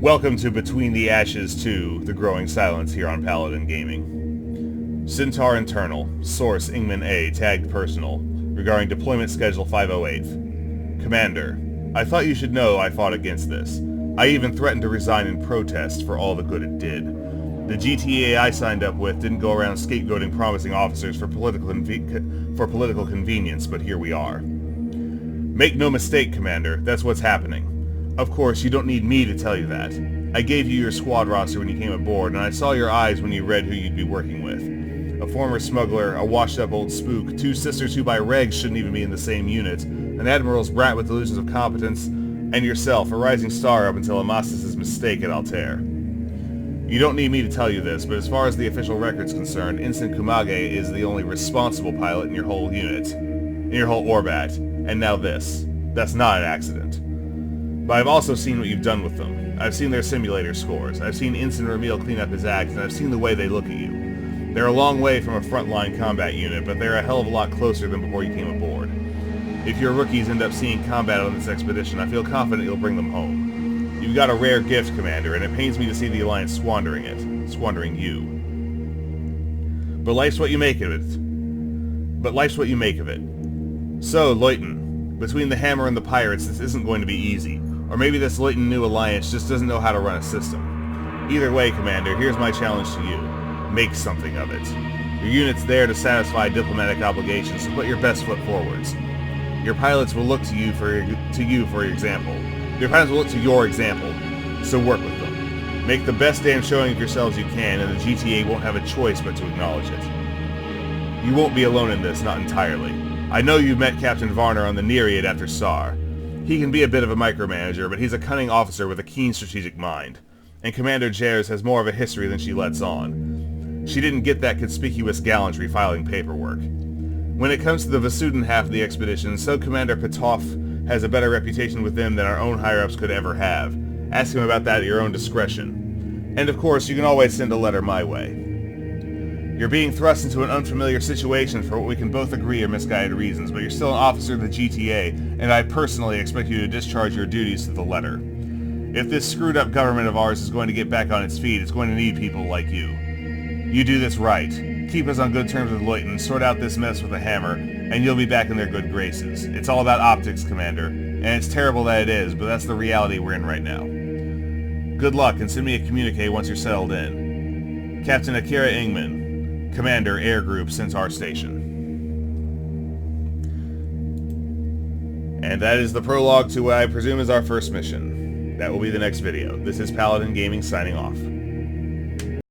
Welcome to Between the Ashes 2, The Growing Silence here on Paladin Gaming. Centaur Internal, Source Ingman A, Tagged Personal, regarding Deployment Schedule 508. Commander, I thought you should know I fought against this. I even threatened to resign in protest for all the good it did. The GTA I signed up with didn't go around scapegoating promising officers for political convenience, but here we are. Make no mistake, Commander, that's what's happening. Of course, you don't need me to tell you that. I gave you your squad roster when you came aboard, and I saw your eyes when you read who you'd be working with. A former smuggler, a washed-up old spook, two sisters who by regs shouldn't even be in the same unit, an admiral's brat with delusions of competence, and yourself, a rising star up until Amastis' mistake at Altair. You don't need me to tell you this, but as far as the official record's concerned, Ensign Kumage is the only responsible pilot in your whole unit. In your whole Orbat. And now this. That's not an accident. But I've also seen what you've done with them. I've seen their simulator scores. I've seen Ensign Ramil clean up his act, and I've seen the way they look at you. They're a long way from a frontline combat unit, but they're a hell of a lot closer than before you came aboard. If your rookies end up seeing combat on this expedition, I feel confident you'll bring them home. You've got a rare gift, Commander, and it pains me to see the Alliance squandering it. Squandering you. But life's what you make of it. So, Luyten, between the Hammer and the Pirates, this isn't going to be easy. Or maybe this Luyten new alliance just doesn't know how to run a system. Either way, Commander, here's my challenge to you. Make something of it. Your unit's there to satisfy diplomatic obligations, so put your best foot forwards. Your pilots will look to you for your example. Your pilots will look to your example, so work with them. Make the best damn showing of yourselves you can, and the GTA won't have a choice but to acknowledge it. You won't be alone in this, not entirely. I know you met Captain Varner on the Nereid after SAR. He can be a bit of a micromanager, but he's a cunning officer with a keen strategic mind. And Commander Jers has more of a history than she lets on. She didn't get that conspicuous gallantry filing paperwork. When it comes to the Vasuden half of the expedition, Sub-Commander Petov has a better reputation with them than our own higher-ups could ever have. Ask him about that at your own discretion. And of course, you can always send a letter my way. You're being thrust into an unfamiliar situation for what we can both agree are misguided reasons, but you're still an officer of the GTA, and I personally expect you to discharge your duties to the letter. If this screwed-up government of ours is going to get back on its feet, it's going to need people like you. You do this right. Keep us on good terms with Luyten, sort out this mess with the Hammer, and you'll be back in their good graces. It's all about optics, Commander, and it's terrible that it is, but that's the reality we're in right now. Good luck, and send me a communique once you're settled in. Captain Akira Ingman, Commander, Air Group, Centaur Station. And that is the prologue to what I presume is our first mission. That will be the next video. This is Paladin Gaming signing off.